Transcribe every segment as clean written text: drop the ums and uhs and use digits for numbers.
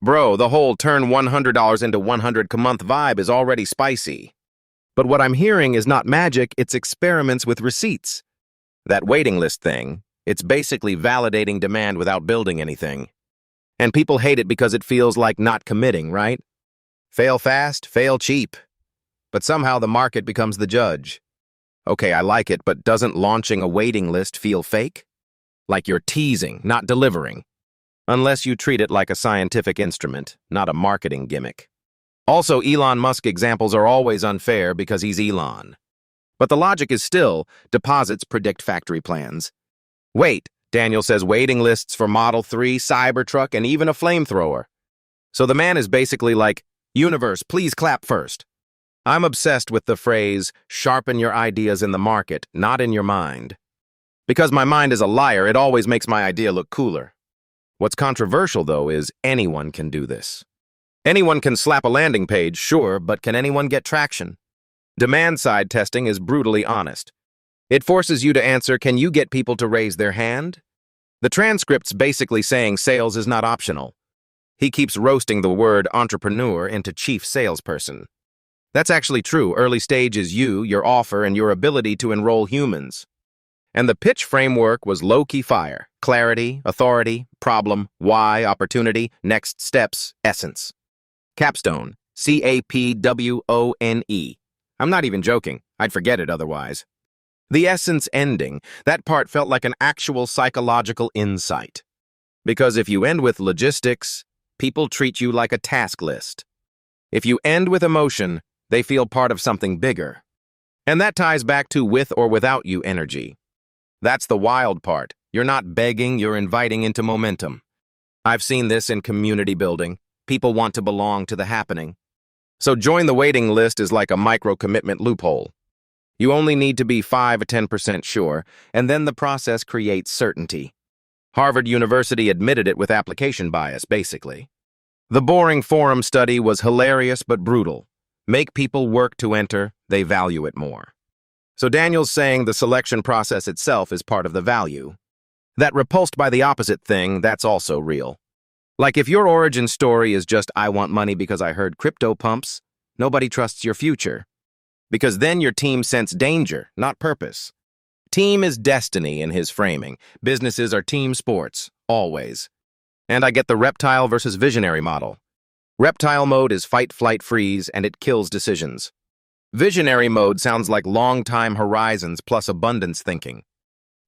Bro, the whole turn $100 into 100 a month vibe is already spicy. But what I'm hearing is not magic, it's experiments with receipts. That waiting list thing, it's basically validating demand without building anything. And people hate it because it feels like not committing, right? Fail fast, fail cheap. But somehow the market becomes the judge. Okay, I like it, but doesn't launching a waiting list feel fake? Like you're teasing, not delivering. Unless you treat it like a scientific instrument, not a marketing gimmick. Also, Elon Musk examples are always unfair because he's Elon. But the logic is still, deposits predict factory plans. Wait, Daniel says waiting lists for Model 3, Cybertruck, and even a flamethrower. So the man is basically like, universe, please clap first. I'm obsessed with the phrase, sharpen your ideas in the market, not in your mind. Because my mind is a liar, it always makes my idea look cooler. What's controversial, though, is anyone can do this. Anyone can slap a landing page, sure, but can anyone get traction? Demand-side testing is brutally honest. It forces you to answer, can you get people to raise their hand? The transcript's basically saying sales is not optional. He keeps roasting the word entrepreneur into chief salesperson. That's actually true. Early stage is you, your offer, and your ability to enroll humans. And the pitch framework was low-key fire. Clarity, authority, problem, why, opportunity, next steps, essence. Capstone, CAPWONE. I'm not even joking. I'd forget it otherwise. The essence ending, that part felt like an actual psychological insight. Because if you end with logistics, people treat you like a task list. If you end with emotion, they feel part of something bigger. And that ties back to with or without you energy. That's the wild part. You're not begging, you're inviting into momentum. I've seen this in community building. People want to belong to the happening. So join the waiting list is like a micro-commitment loophole. You only need to be 5 or 10% sure, and then the process creates certainty. Harvard University admitted it with application bias, basically. The boring forum study was hilarious but brutal. Make people work to enter, they value it more. So Daniel's saying the selection process itself is part of the value. That repulsed by the opposite thing, that's also real. Like if your origin story is just I want money because I heard crypto pumps, nobody trusts your future. Because then your team sense danger, not purpose. Team is destiny in his framing. Businesses are team sports, always. And I get the reptile versus visionary model. Reptile mode is fight, flight, freeze, and it kills decisions. Visionary mode sounds like long-time horizons plus abundance thinking.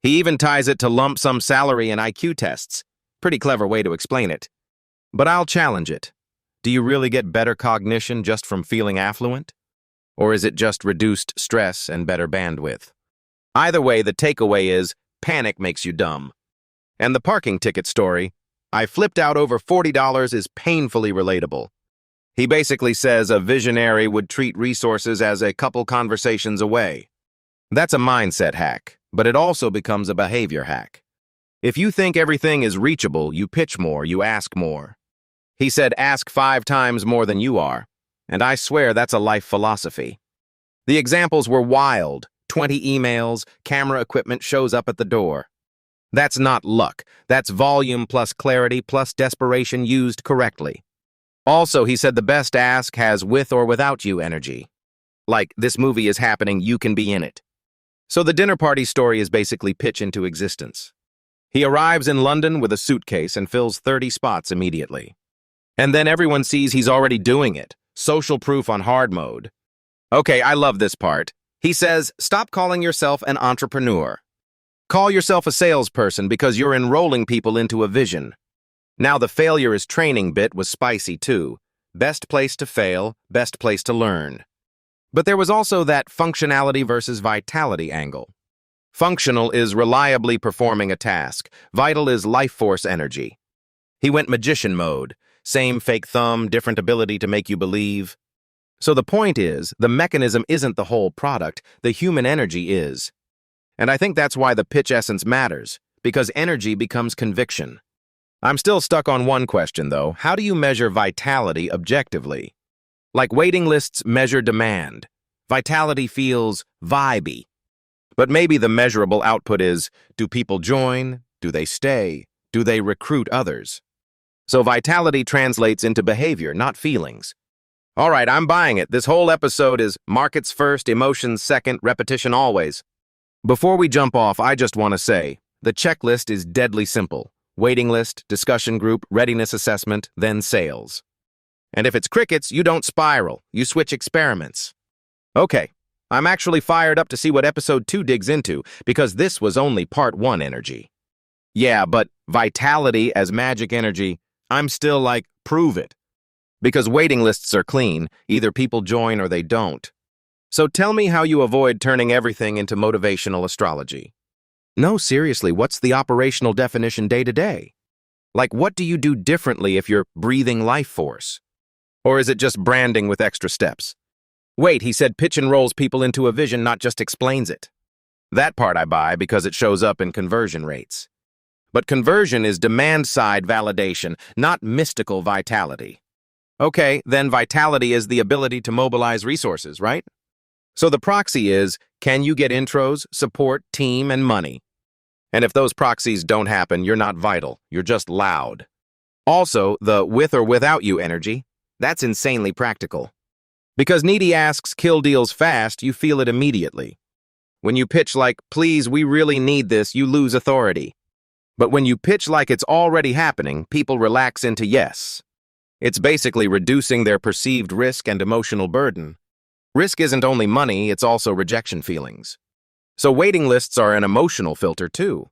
He even ties it to lump sum salary and IQ tests. Pretty clever way to explain it. But I'll challenge it. Do you really get better cognition just from feeling affluent? Or is it just reduced stress and better bandwidth? Either way, the takeaway is, panic makes you dumb. And the parking ticket story, I flipped out over $40 is painfully relatable. He basically says a visionary would treat resources as a couple conversations away. That's a mindset hack, but it also becomes a behavior hack. If you think everything is reachable, you pitch more, you ask more. He said ask 5 times more than you are, and I swear that's a life philosophy. The examples were wild. 20 emails, camera equipment shows up at the door. That's not luck. That's volume plus clarity plus desperation used correctly. Also, he said the best ask has with or without you energy. Like, this movie is happening, you can be in it. So the dinner party story is basically pitch into existence. He arrives in London with a suitcase and fills 30 spots immediately. And then everyone sees he's already doing it. Social proof on hard mode. Okay, I love this part. He says, stop calling yourself an entrepreneur. Call yourself a salesperson because you're enrolling people into a vision. Now the failure is training bit was spicy too. Best place to fail, best place to learn. But there was also that functionality versus vitality angle. Functional is reliably performing a task. Vital is life force energy. He went magician mode. Same fake thumb, different ability to make you believe. So the point is, the mechanism isn't the whole product, the human energy is. And I think that's why the pitch essence matters, because energy becomes conviction. I'm still stuck on one question, though. How do you measure vitality objectively? Like waiting lists measure demand. Vitality feels vibey. But maybe the measurable output is, do people join? Do they stay? Do they recruit others? So vitality translates into behavior, not feelings. All right, I'm buying it. This whole episode is markets first, emotions second, repetition always. Before we jump off, I just want to say, the checklist is deadly simple. Waiting list, discussion group, readiness assessment, then sales. And if it's crickets, you don't spiral, you switch experiments. Okay, I'm actually fired up to see what episode 2 digs into, because this was only part 1 energy. Yeah, but vitality as magic energy, I'm still like, prove it. Because waiting lists are clean, either people join or they don't. So tell me how you avoid turning everything into motivational astrology. No, seriously, what's the operational definition day to day? Like, what do you do differently if you're breathing life force? Or is it just branding with extra steps? Wait, he said pitch and rolls people into a vision, not just explains it. That part I buy because it shows up in conversion rates. But conversion is demand-side validation, not mystical vitality. Okay, then vitality is the ability to mobilize resources, right? So the proxy is, can you get intros, support, team, and money? And if those proxies don't happen, you're not vital, you're just loud. Also, the with or without you energy, that's insanely practical. Because needy asks kill deals fast, you feel it immediately. When you pitch like, please, we really need this, you lose authority. But when you pitch like it's already happening, people relax into yes. It's basically reducing their perceived risk and emotional burden. Risk isn't only money, it's also rejection feelings. So waiting lists are an emotional filter too.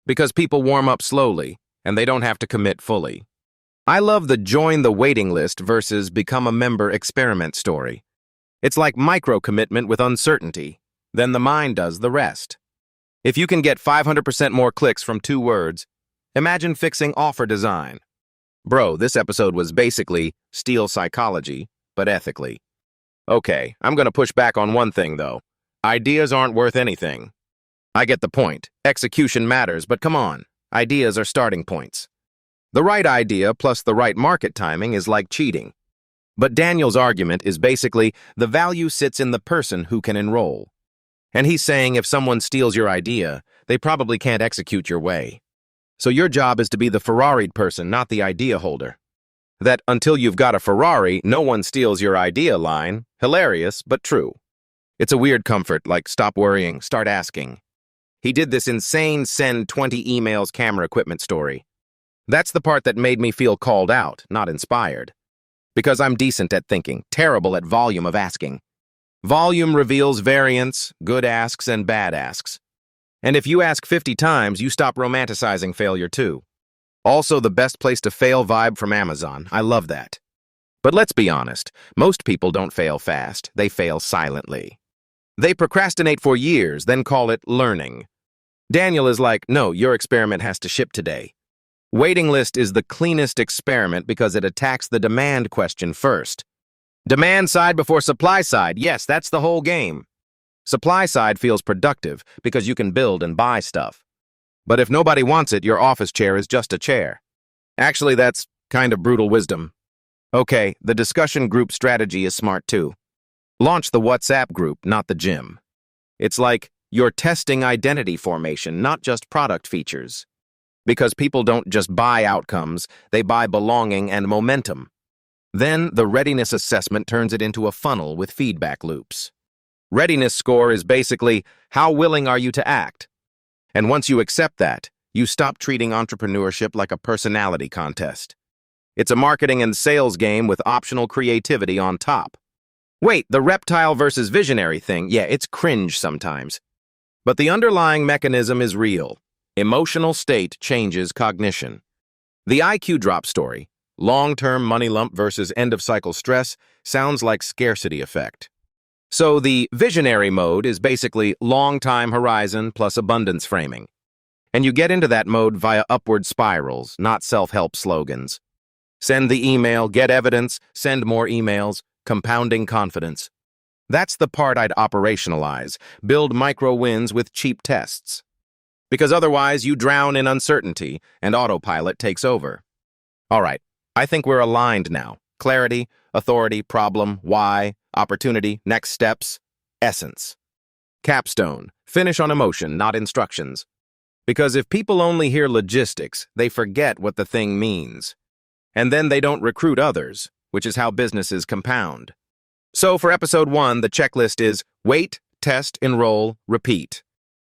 Because people warm up slowly, and they don't have to commit fully. I love the join the waiting list versus become a member experiment story. It's like micro-commitment with uncertainty. Then the mind does the rest. If you can get 500% more clicks from 2 words, imagine fixing offer design. Bro, this episode was basically steal psychology, but ethically. Okay, I'm gonna push back on one thing though. Ideas aren't worth anything. I get the point. Execution matters, but come on. Ideas are starting points. The right idea plus the right market timing is like cheating. But Daniel's argument is basically the value sits in the person who can enroll. And he's saying if someone steals your idea, they probably can't execute your way. So your job is to be the Ferrari'd person, not the idea holder. That until you've got a Ferrari, no one steals your idea line. Hilarious, but true. It's a weird comfort, like stop worrying, start asking. He did this insane send 20 emails camera equipment story. That's the part that made me feel called out, not inspired. Because I'm decent at thinking, terrible at volume of asking. Volume reveals variance, good asks and bad asks. And if you ask 50 times, you stop romanticizing failure too. Also, the best place to fail vibe from Amazon. I love that. But let's be honest, most people don't fail fast, they fail silently. They procrastinate for years, then call it learning. Daniel is like, no, your experiment has to ship today. Waiting list is the cleanest experiment because it attacks the demand question first. Demand side before supply side, yes, that's the whole game. Supply side feels productive because you can build and buy stuff. But if nobody wants it, your office chair is just a chair. Actually, that's kind of brutal wisdom. Okay, the discussion group strategy is smart too. Launch the WhatsApp group, not the gym. It's like you're testing identity formation, not just product features. Because people don't just buy outcomes, they buy belonging and momentum. Then the readiness assessment turns it into a funnel with feedback loops. Readiness score is basically how willing are you to act? And once you accept that, you stop treating entrepreneurship like a personality contest. It's a marketing and sales game with optional creativity on top. Wait, the reptile versus visionary thing, yeah, it's cringe sometimes. But the underlying mechanism is real. Emotional state changes cognition. The IQ drop story, long-term money lump versus end-of-cycle stress, sounds like scarcity effect. So the visionary mode is basically long-time horizon plus abundance framing. And you get into that mode via upward spirals, not self-help slogans. Send the email, get evidence, send more emails, compounding confidence. That's the part I'd operationalize, build micro wins with cheap tests. Because otherwise you drown in uncertainty and autopilot takes over. All right, I think we're aligned now. Clarity, authority, problem, why, opportunity, next steps, essence. Capstone, finish on emotion, not instructions. Because if people only hear logistics, they forget what the thing means. And then they don't recruit others, which is how businesses compound. So for episode 1, the checklist is wait, test, enroll, repeat.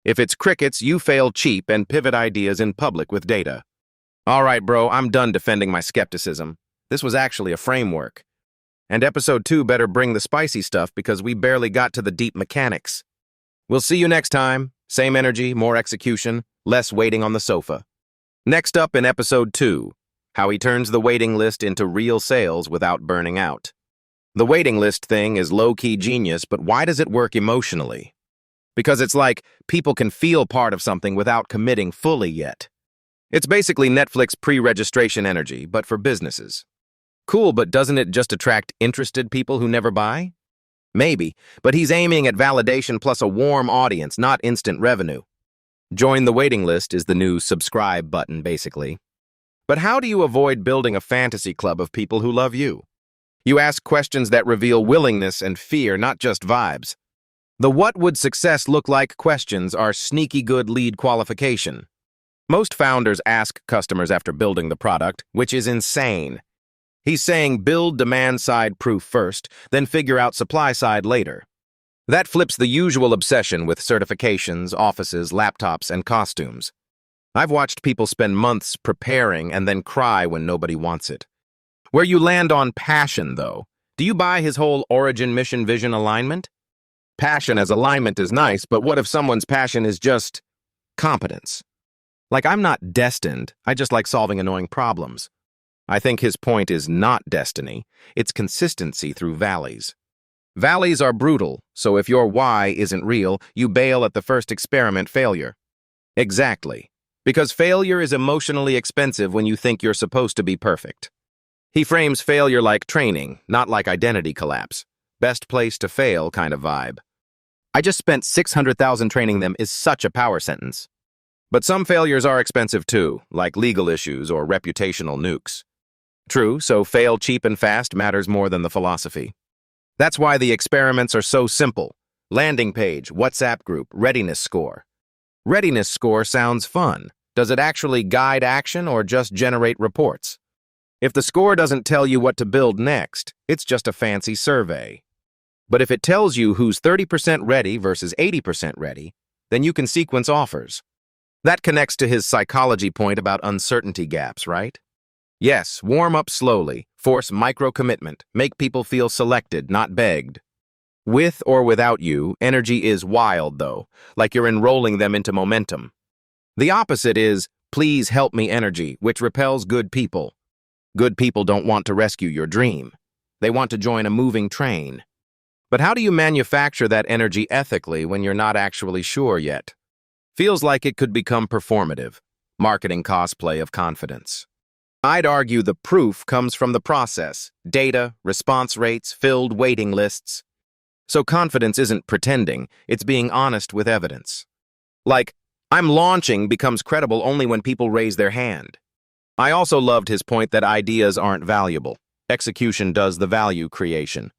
If it's crickets, you fail cheap and pivot ideas in public with data. All right, bro, I'm done defending my skepticism. This was actually a framework. And episode 2 better bring the spicy stuff because we barely got to the deep mechanics. We'll see you next time. Same energy, more execution, less waiting on the sofa. Next up in episode 2, how he turns the waiting list into real sales without burning out. The waiting list thing is low-key genius, but why does it work emotionally? Because it's like people can feel part of something without committing fully yet. It's basically Netflix pre-registration energy, but for businesses. Cool, but doesn't it just attract interested people who never buy? Maybe, but he's aiming at validation plus a warm audience, not instant revenue. Join the waiting list is the new subscribe button, basically. But how do you avoid building a fantasy club of people who love you? You ask questions that reveal willingness and fear, not just vibes. The what would success look like questions are sneaky good lead qualification. Most founders ask customers after building the product, which is insane. He's saying build demand-side proof first, then figure out supply-side later. That flips the usual obsession with certifications, offices, laptops, and costumes. I've watched people spend months preparing and then cry when nobody wants it. Where you land on passion, though, do you buy his whole origin, mission, vision alignment? Passion as alignment is nice, but what if someone's passion is just competence? Like, I'm not destined, I just like solving annoying problems. I think his point is not destiny, it's consistency through valleys. Valleys are brutal, so if your why isn't real, you bail at the first experiment failure. Exactly. Because failure is emotionally expensive when you think you're supposed to be perfect. He frames failure like training, not like identity collapse. Best place to fail kind of vibe. I just spent $600,000 training them is such a power sentence. But some failures are expensive too, like legal issues or reputational nukes. True, so fail cheap and fast matters more than the philosophy. That's why the experiments are so simple. Landing page, WhatsApp group, readiness score. Readiness score sounds fun. Does it actually guide action or just generate reports? If the score doesn't tell you what to build next, it's just a fancy survey. But if it tells you who's 30% ready versus 80% ready, then you can sequence offers. That connects to his psychology point about uncertainty gaps, right? Yes, warm up slowly, force micro-commitment, make people feel selected, not begged. With or without you, energy is wild, though, like you're enrolling them into momentum. The opposite is, please help me energy, which repels good people. Good people don't want to rescue your dream. They want to join a moving train. But how do you manufacture that energy ethically when you're not actually sure yet? Feels like it could become performative, marketing cosplay of confidence. I'd argue the proof comes from the process, data, response rates, filled waiting lists. So confidence isn't pretending, it's being honest with evidence. Like, I'm launching becomes credible only when people raise their hand. I also loved his point that ideas aren't valuable. Execution does the value creation.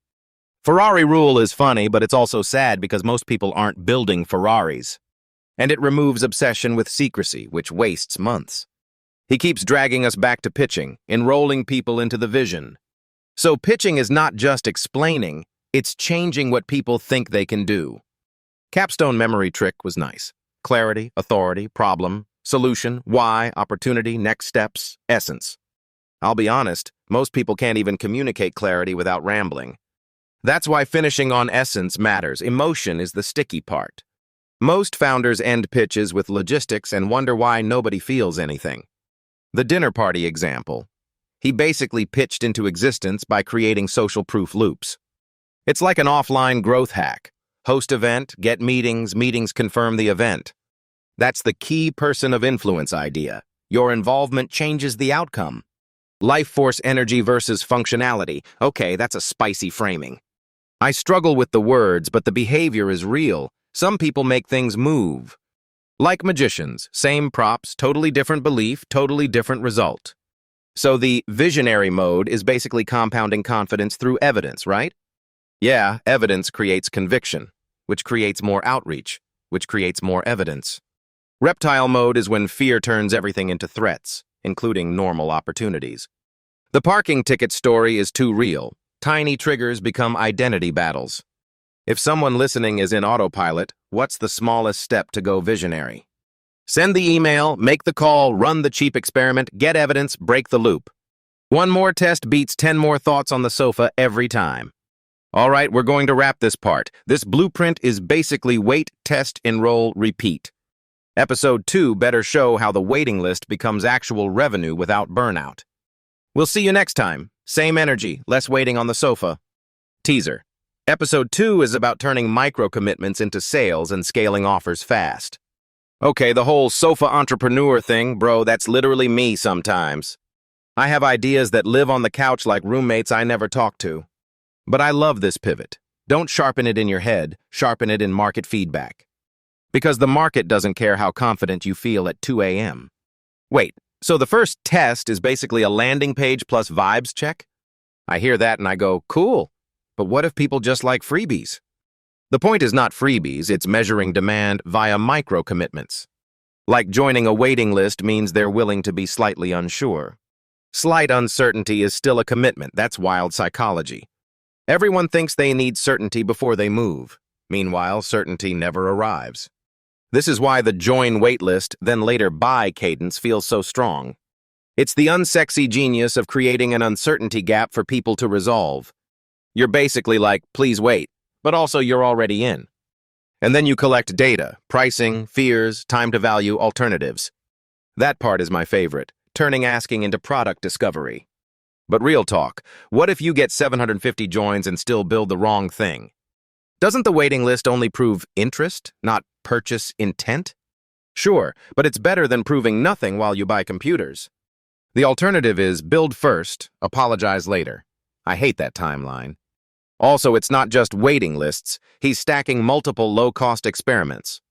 Ferrari rule is funny, but it's also sad because most people aren't building Ferraris. And it removes obsession with secrecy, which wastes months. He keeps dragging us back to pitching, enrolling people into the vision. So pitching is not just explaining, it's changing what people think they can do. Capstone memory trick was nice. Clarity, authority, problem, solution, why, opportunity, next steps, essence. I'll be honest, most people can't even communicate clarity without rambling. That's why finishing on essence matters. Emotion is the sticky part. Most founders end pitches with logistics and wonder why nobody feels anything. The dinner party example. He basically pitched into existence by creating social proof loops. It's like an offline growth hack. Host event, get meetings, meetings confirm the event. That's the key person of influence idea. Your involvement changes the outcome. Life force energy versus functionality. Okay, that's a spicy framing. I struggle with the words, but the behavior is real. Some people make things move. Like magicians, same props, totally different belief, totally different result. So the visionary mode is basically compounding confidence through evidence, right? Yeah, evidence creates conviction, which creates more outreach, which creates more evidence. Reptile mode is when fear turns everything into threats, including normal opportunities. The parking ticket story is too real. Tiny triggers become identity battles. If someone listening is in autopilot, what's the smallest step to go visionary? Send the email, make the call, run the cheap experiment, get evidence, break the loop. One more test beats 10 more thoughts on the sofa every time. All right, we're going to wrap this part. This blueprint is basically wait, test, enroll, repeat. Episode 2 better show how the waiting list becomes actual revenue without burnout. We'll see you next time. Same energy, less waiting on the sofa. Teaser. Episode 2 is about turning micro-commitments into sales and scaling offers fast. Okay, the whole sofa entrepreneur thing, bro, that's literally me sometimes. I have ideas that live on the couch like roommates I never talk to. But I love this pivot. Don't sharpen it in your head, sharpen it in market feedback. Because the market doesn't care how confident you feel at 2 a.m. Wait, so the first test is basically a landing page plus vibes check? I hear that and I go, cool. But what if people just like freebies? The point is not freebies, it's measuring demand via micro-commitments. Like joining a waiting list means they're willing to be slightly unsure. Slight uncertainty is still a commitment, that's wild psychology. Everyone thinks they need certainty before they move. Meanwhile, certainty never arrives. This is why the join waitlist, then later buy cadence feels so strong. It's the unsexy genius of creating an uncertainty gap for people to resolve. You're basically like, please wait, but also you're already in. And then you collect data, pricing, fears, time to value, alternatives. That part is my favorite, turning asking into product discovery. But real talk, what if you get 750 joins and still build the wrong thing? Doesn't the waiting list only prove interest, not purchase intent? Sure, but it's better than proving nothing while you buy computers. The alternative is build first, apologize later. I hate that timeline. Also, it's not just waiting lists. He's stacking multiple low-cost experiments.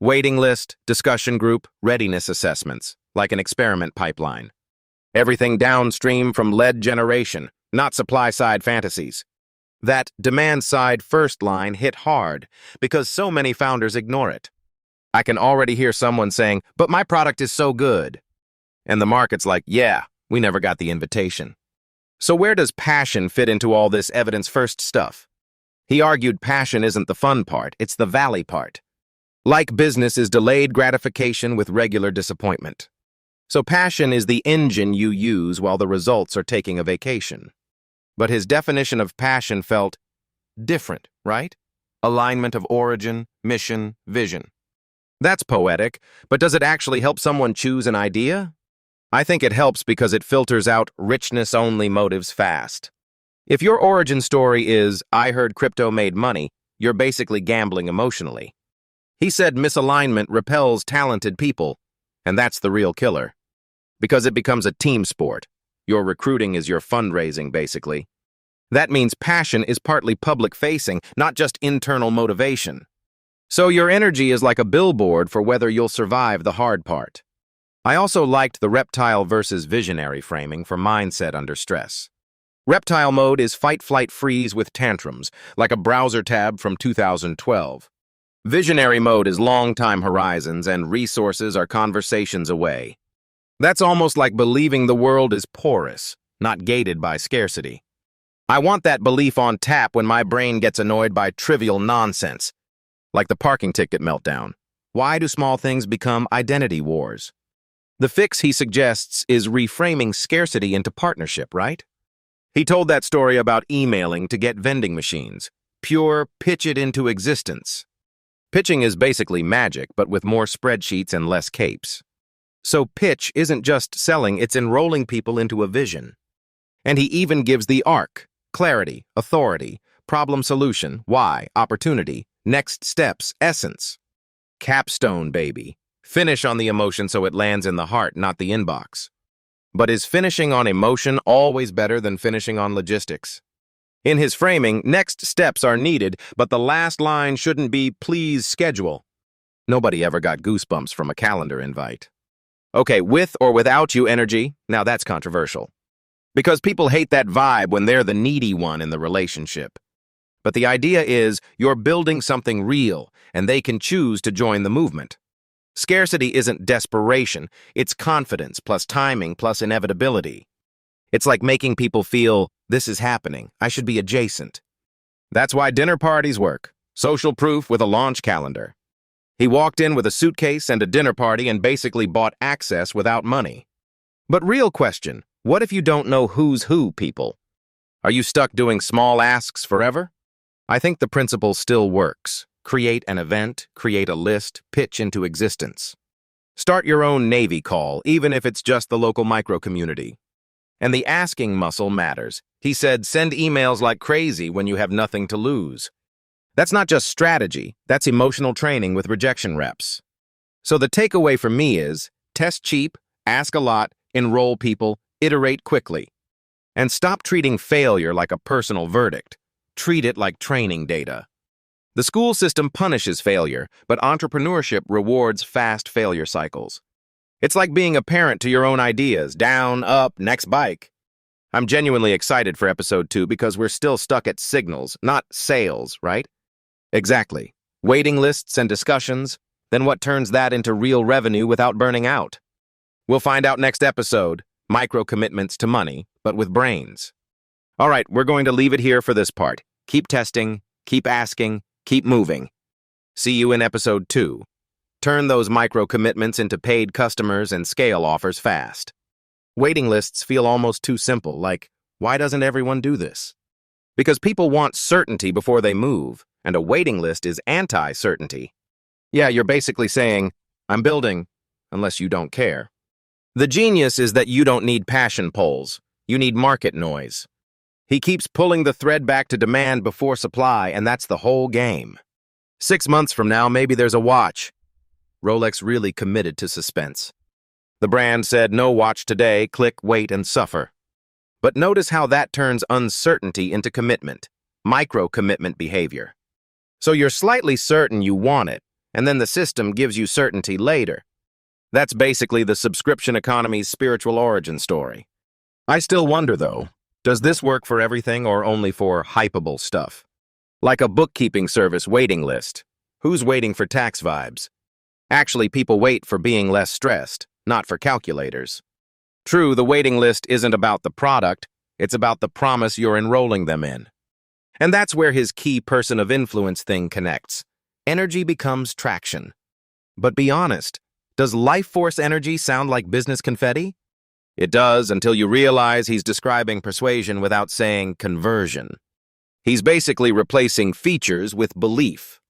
Waiting list, discussion group, readiness assessments, like an experiment pipeline. Everything downstream from lead generation, not supply-side fantasies. That demand-side first line hit hard because so many founders ignore it. I can already hear someone saying, but my product is so good. And the market's like, yeah, we never got the invitation. So where does passion fit into all this evidence-first stuff? He argued passion isn't the fun part, it's the valley part. Like business is delayed gratification with regular disappointment. So passion is the engine you use while the results are taking a vacation. But his definition of passion felt different, right? Alignment of origin, mission, vision. That's poetic, but does it actually help someone choose an idea? I think it helps because it filters out richness-only motives fast. If your origin story is, I heard crypto made money, you're basically gambling emotionally. He said misalignment repels talented people, and that's the real killer. Because it becomes a team sport. Your recruiting is your fundraising, basically. That means passion is partly public-facing, not just internal motivation. So your energy is like a billboard for whether you'll survive the hard part. I also liked the reptile versus visionary framing for mindset under stress. Reptile mode is fight, flight, freeze with tantrums, like a browser tab from 2012. Visionary mode is long time horizons and resources are conversations away. That's almost like believing the world is porous, not gated by scarcity. I want that belief on tap when my brain gets annoyed by trivial nonsense, like the parking ticket meltdown. Why do small things become identity wars? The fix he suggests is reframing scarcity into partnership, right? He told that story about emailing to get vending machines. Pure pitch it into existence. Pitching is basically magic, but with more spreadsheets and less capes. So pitch isn't just selling, it's enrolling people into a vision. And he even gives the arc: clarity, authority, problem solution, why, opportunity, next steps, essence. Capstone, baby. Finish on the emotion so it lands in the heart, not the inbox. But is finishing on emotion always better than finishing on logistics? In his framing, next steps are needed, but the last line shouldn't be, please schedule. Nobody ever got goosebumps from a calendar invite. Okay, with or without you energy, now that's controversial. Because people hate that vibe when they're the needy one in the relationship. But the idea is you're building something real, and they can choose to join the movement. Scarcity isn't desperation, it's confidence plus timing plus inevitability. It's like making people feel, this is happening, I should be adjacent. That's why dinner parties work. Social proof with a launch calendar. He walked in with a suitcase and a dinner party and basically bought access without money. But real question, what if you don't know who's who, people? Are you stuck doing small asks forever? I think the principle still works. Create an event, create a list, pitch into existence. Start your own Navy call, even if it's just the local micro-community. And the asking muscle matters. He said, send emails like crazy when you have nothing to lose. That's not just strategy, that's emotional training with rejection reps. So the takeaway for me is, test cheap, ask a lot, enroll people, iterate quickly. And stop treating failure like a personal verdict. Treat it like training data. The school system punishes failure, but entrepreneurship rewards fast failure cycles. It's like being a parent to your own ideas, down, up, next bike. I'm genuinely excited for episode 2 because we're still stuck at signals, not sales, right? Exactly. Waiting lists and discussions, then what turns that into real revenue without burning out? We'll find out next episode, micro-commitments to money, but with brains. All right, we're going to leave it here for this part. Keep testing, keep asking, keep moving. See you in episode 2. Turn those micro-commitments into paid customers and scale offers fast. Waiting lists feel almost too simple, like, why doesn't everyone do this? Because people want certainty before they move, and a waiting list is anti-certainty. Yeah, you're basically saying, I'm building, unless you don't care. The genius is that you don't need passion polls. You need market noise. He keeps pulling the thread back to demand before supply, and that's the whole game. 6 months from now, maybe there's a watch. Rolex really committed to suspense. The brand said, no watch today, click, wait, and suffer. But notice how that turns uncertainty into commitment, micro-commitment behavior. So you're slightly certain you want it, and then the system gives you certainty later. That's basically the subscription economy's spiritual origin story. I still wonder, though, does this work for everything or only for hypeable stuff? Like a bookkeeping service waiting list. Who's waiting for tax vibes? Actually, people wait for being less stressed, not for calculators. True, the waiting list isn't about the product, it's about the promise you're enrolling them in. And that's where his key person of influence thing connects. Energy becomes traction. But be honest, does life force energy sound like business confetti? It does until you realize he's describing persuasion without saying conversion. He's basically replacing features with belief.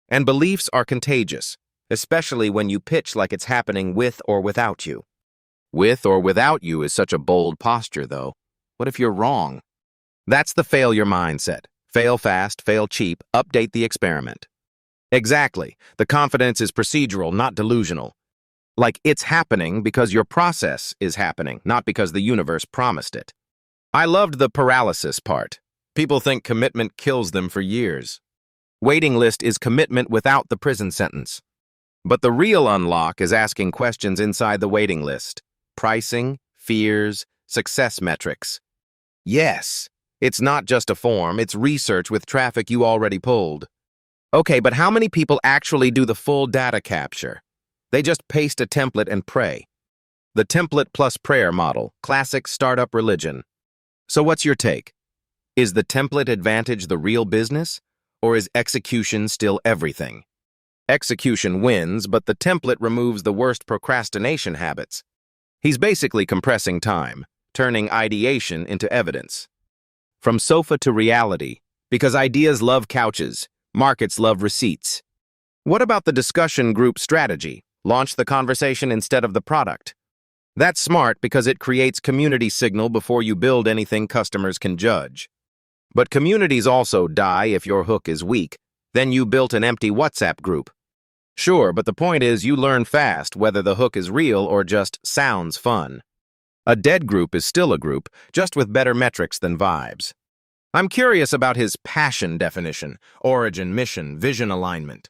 And beliefs are contagious, especially when you pitch like it's happening with or without you. With or without you is such a bold posture, though. What if you're wrong? That's the failure mindset. Fail fast, fail cheap, update the experiment. Exactly. The confidence is procedural, not delusional. Like it's happening because your process is happening, not because the universe promised it. I loved the paralysis part. People think commitment kills them for years. Waiting list is commitment without the prison sentence. But the real unlock is asking questions inside the waiting list. Pricing, fears, success metrics. Yes, it's not just a form, it's research with traffic you already pulled. Okay, but how many people actually do the full data capture? They just paste a template and pray. The template plus prayer model, classic startup religion. So what's your take? Is the template advantage the real business, or is execution still everything? Execution wins, but the template removes the worst procrastination habits. He's basically compressing time, turning ideation into evidence. From sofa to reality, because ideas love couches, markets love receipts. What about the discussion group strategy? Launch the conversation instead of the product. That's smart because it creates community signal before you build anything customers can judge. But communities also die if your hook is weak. Then you built an empty WhatsApp group. Sure, but the point is you learn fast whether the hook is real or just sounds fun. A dead group is still a group, just with better metrics than vibes. I'm curious about his passion definition, origin, mission, vision alignment.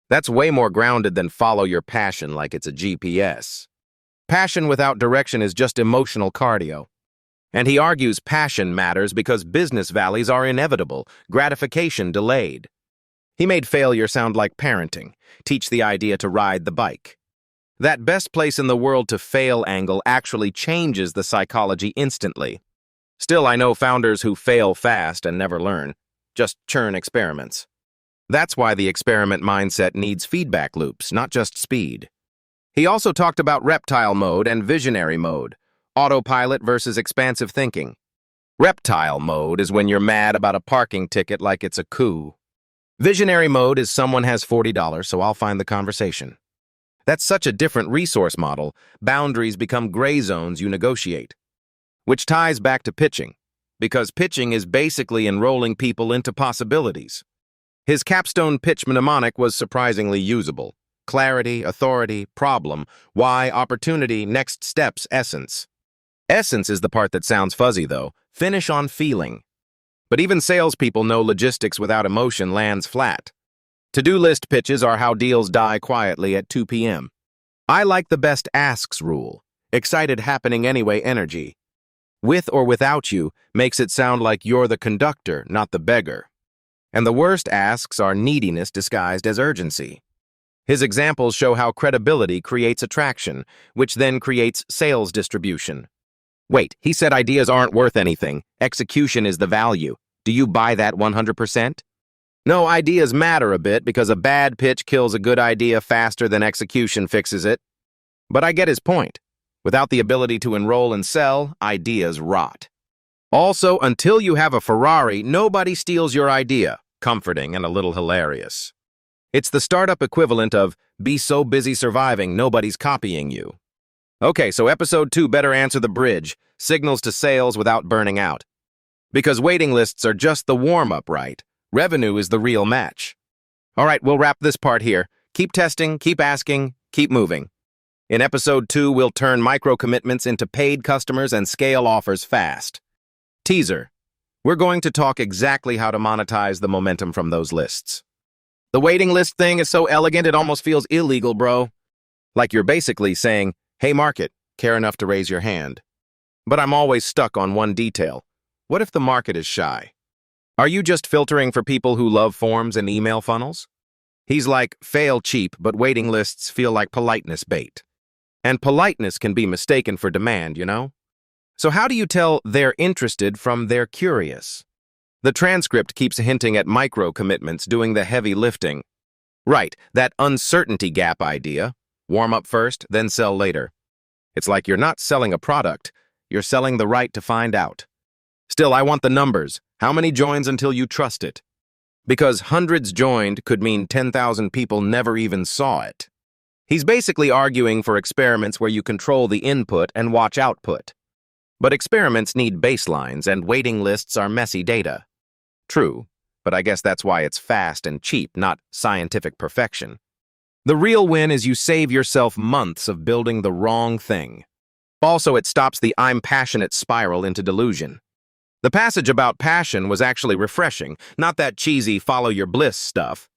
That's way more grounded than follow your passion like it's a GPS. Passion without direction is just emotional cardio. And he argues passion matters because business valleys are inevitable, gratification delayed. He made failure sound like parenting, teach the idea to ride the bike. That best place in the world to fail angle actually changes the psychology instantly. Still, I know founders who fail fast and never learn, just churn experiments. That's why the experiment mindset needs feedback loops, not just speed. He also talked about reptile mode and visionary mode, autopilot versus expansive thinking. Reptile mode is when you're mad about a parking ticket like it's a coup. Visionary mode is someone has $40, so I'll find the conversation. That's such a different resource model. Boundaries become gray zones you negotiate. Which ties back to pitching, because pitching is basically enrolling people into possibilities. His capstone pitch mnemonic was surprisingly usable. Clarity, authority, problem, why, opportunity, next steps, essence. Essence is the part that sounds fuzzy, though. Finish on feeling. But even salespeople know logistics without emotion lands flat. To-do list pitches are how deals die quietly at 2 p.m. I like the best asks rule. Excited happening anyway energy. With or without you makes it sound like you're the conductor, not the beggar. And the worst asks are neediness disguised as urgency. His examples show how credibility creates attraction, which then creates sales distribution. Wait, he said ideas aren't worth anything. Execution is the value. Do you buy that 100%? No, ideas matter a bit because a bad pitch kills a good idea faster than execution fixes it. But I get his point. Without the ability to enroll and sell, ideas rot. Also, until you have a Ferrari, nobody steals your idea. Comforting and a little hilarious. It's the startup equivalent of, be so busy surviving, nobody's copying you. Okay, so episode 2 better answer the bridge, signals to sales without burning out. Because waiting lists are just the warm-up, right? Revenue is the real match. All right, we'll wrap this part here. Keep testing, keep asking, keep moving. In episode 2, we'll turn micro-commitments into paid customers and scale offers fast. Teaser. We're going to talk exactly how to monetize the momentum from those lists. The waiting list thing is so elegant it almost feels illegal, bro. Like you're basically saying, hey market, care enough to raise your hand. But I'm always stuck on one detail. What if the market is shy? Are you just filtering for people who love forms and email funnels? He's like, fail cheap, but waiting lists feel like politeness bait. And politeness can be mistaken for demand, you know? So how do you tell they're interested from they're curious? The transcript keeps hinting at micro-commitments doing the heavy lifting. Right, that uncertainty gap idea. Warm up first, then sell later. It's like you're not selling a product, you're selling the right to find out. Still, I want the numbers. How many joins until you trust it? Because hundreds joined could mean 10,000 people never even saw it. He's basically arguing for experiments where you control the input and watch output. But experiments need baselines, and waiting lists are messy data. True, but I guess that's why it's fast and cheap, not scientific perfection. The real win is you save yourself months of building the wrong thing. Also, it stops the I'm passionate spiral into delusion. The passage about passion was actually refreshing, not that cheesy follow your bliss stuff.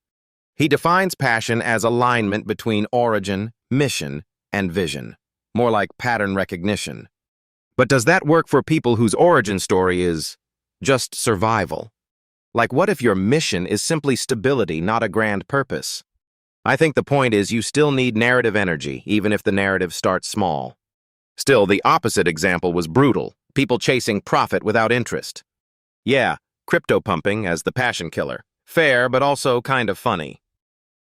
He defines passion as alignment between origin, mission, and vision, more like pattern recognition. But does that work for people whose origin story is just survival? Like, what if your mission is simply stability, not a grand purpose? I think the point is you still need narrative energy, even if the narrative starts small. Still, the opposite example was brutal. People chasing profit without interest. Yeah, crypto pumping as the passion killer. Fair, but also kind of funny.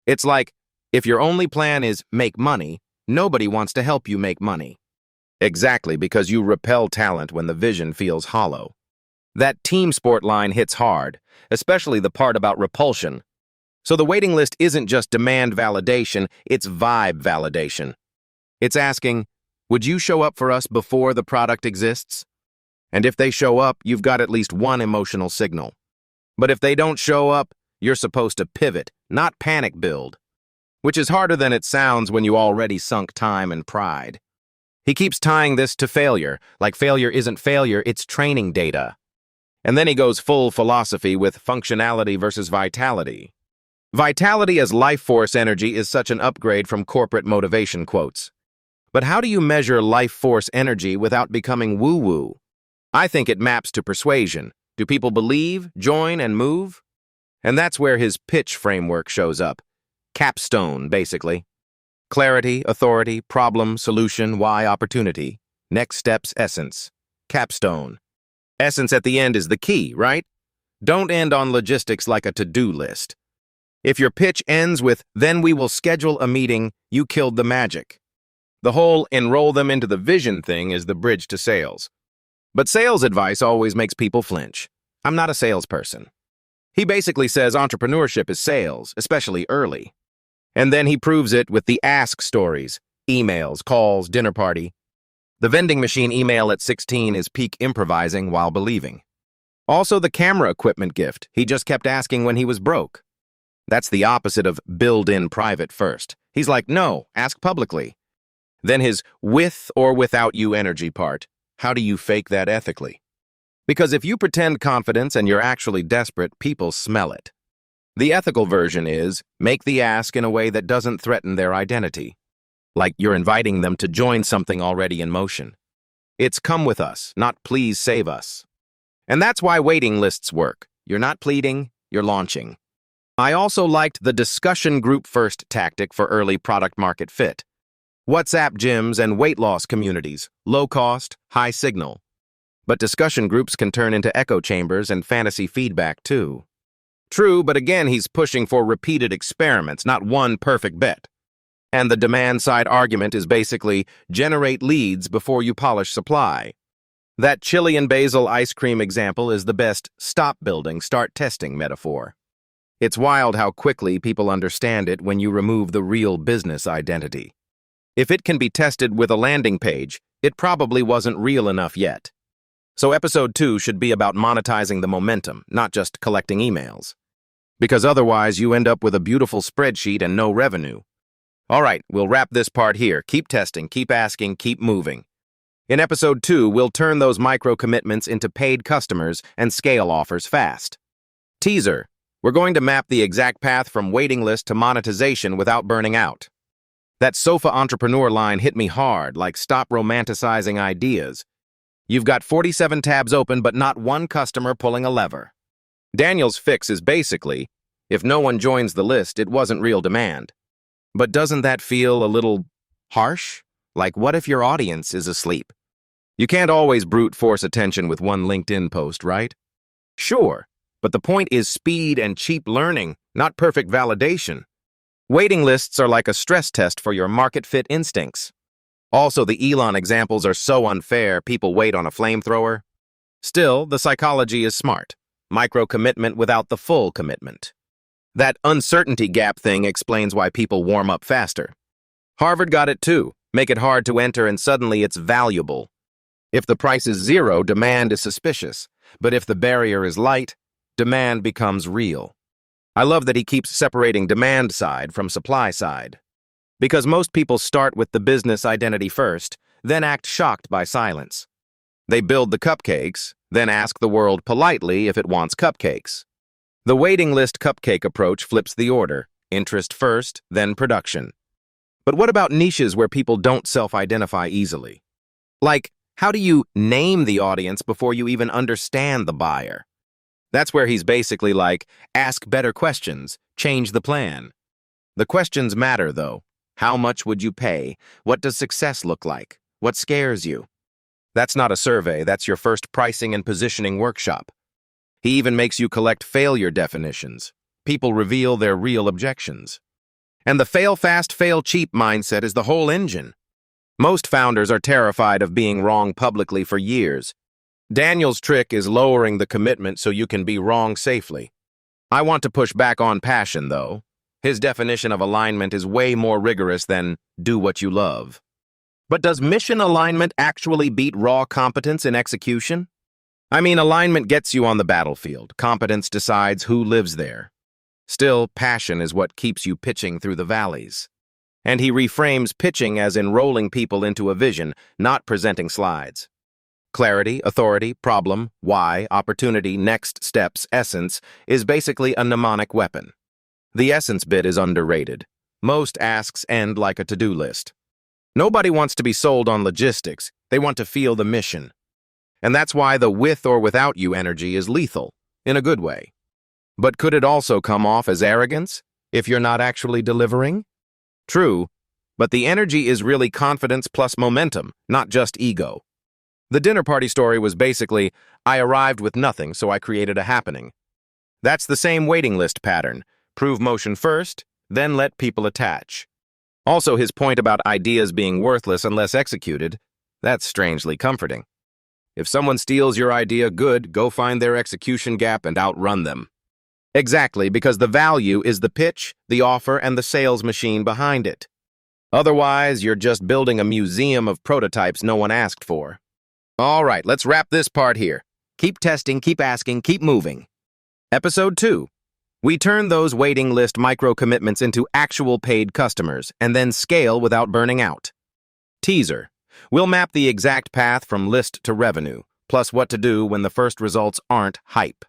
It's like, if your only plan is make money, nobody wants to help you make money. Exactly, because you repel talent when the vision feels hollow. That team sport line hits hard, especially the part about repulsion. So the waiting list isn't just demand validation, it's vibe validation. It's asking, would you show up for us before the product exists? And if they show up, you've got at least one emotional signal. But if they don't show up, you're supposed to pivot, not panic build. Which is harder than it sounds when you already sunk time and pride. He keeps tying this to failure, like failure isn't failure, it's training data. And then he goes full philosophy with functionality versus vitality. Vitality as life force energy is such an upgrade from corporate motivation quotes. But how do you measure life force energy without becoming woo-woo? I think it maps to persuasion. Do people believe, join, and move? And that's where his pitch framework shows up. Capstone, basically. Clarity, authority, problem, solution, why, opportunity. Next steps, essence. Capstone. Essence at the end is the key, right? Don't end on logistics like a to-do list. If your pitch ends with, "then we will schedule a meeting," you killed the magic. The whole enroll them into the vision thing is the bridge to sales. But sales advice always makes people flinch. I'm not a salesperson. He basically says entrepreneurship is sales, especially early. And then he proves it with the ask stories, emails, calls, dinner party. The vending machine email at 16 is peak improvising while believing. Also the camera equipment gift, he just kept asking when he was broke. That's the opposite of build in private first. He's like, no, ask publicly. Then his with or without you energy part, how do you fake that ethically? Because if you pretend confidence and you're actually desperate, people smell it. The ethical version is, make the ask in a way that doesn't threaten their identity. Like you're inviting them to join something already in motion. It's come with us, not please save us. And that's why waiting lists work. You're not pleading, you're launching. I also liked the discussion group first tactic for early product market fit. WhatsApp gyms and weight loss communities, low cost, high signal. But discussion groups can turn into echo chambers and fantasy feedback too. True, but again, he's pushing for repeated experiments, not one perfect bet. And the demand-side argument is basically generate leads before you polish supply. That chili and basil ice cream example is the best stop building, start testing metaphor. It's wild how quickly people understand it when you remove the real business identity. If it can be tested with a landing page, it probably wasn't real enough yet. So episode 2 should be about monetizing the momentum, not just collecting emails. Because otherwise you end up with a beautiful spreadsheet and no revenue. All right, we'll wrap this part here. Keep testing, keep asking, keep moving. In episode 2, we'll turn those micro commitments into paid customers and scale offers fast. Teaser. We're going to map the exact path from waiting list to monetization without burning out. That sofa entrepreneur line hit me hard, like stop romanticizing ideas. You've got 47 tabs open, but not one customer pulling a lever. Daniel's fix is basically, if no one joins the list, it wasn't real demand. But doesn't that feel a little harsh? Like, what if your audience is asleep? You can't always brute force attention with one LinkedIn post, right? Sure. But the point is speed and cheap learning, not perfect validation. Waiting lists are like a stress test for your market fit instincts. Also, the Elon examples are so unfair, people wait on a flamethrower. Still, the psychology is smart. Micro-commitment without the full commitment. That uncertainty gap thing explains why people warm up faster. Harvard got it too. Make it hard to enter and suddenly it's valuable. If the price is 0, demand is suspicious. But if the barrier is light, demand becomes real. I love that he keeps separating demand side from supply side. Because most people start with the business identity first, then act shocked by silence. They build the cupcakes, then ask the world politely if it wants cupcakes. The waiting list cupcake approach flips the order, interest first, then production. But what about niches where people don't self-identify easily? Like, how do you name the audience before you even understand the buyer? That's where he's basically like, ask better questions, change the plan. The questions matter, though. How much would you pay? What does success look like? What scares you? That's not a survey, that's your first pricing and positioning workshop. He even makes you collect failure definitions. People reveal their real objections. And the fail fast, fail cheap mindset is the whole engine. Most founders are terrified of being wrong publicly for years. Daniel's trick is lowering the commitment so you can be wrong safely. I want to push back on passion, though. His definition of alignment is way more rigorous than do what you love. But does mission alignment actually beat raw competence in execution? I mean, alignment gets you on the battlefield. Competence decides who lives there. Still, passion is what keeps you pitching through the valleys. And he reframes pitching as enrolling people into a vision, not presenting slides. Clarity, authority, problem, why, opportunity, next steps, essence is basically a mnemonic weapon. The essence bit is underrated. Most asks end like a to-do list. Nobody wants to be sold on logistics. They want to feel the mission. And that's why the with or without you energy is lethal, in a good way. But could it also come off as arrogance if you're not actually delivering? True, But the energy is really confidence plus momentum, not just ego. The dinner party story was basically, I arrived with nothing, so I created a happening. That's the same waiting list pattern. Prove motion first, then let people attach. Also, his point about ideas being worthless unless executed, that's strangely comforting. If someone steals your idea, good, go find their execution gap and outrun them. Exactly, because the value is the pitch, the offer, and the sales machine behind it. Otherwise, you're just building a museum of prototypes no one asked for. All right, let's wrap this part here. Keep testing, keep asking, keep moving. Episode 2. We turn those waiting list micro-commitments into actual paid customers and then scale without burning out. Teaser. We'll map the exact path from list to revenue, plus what to do when the first results aren't hype.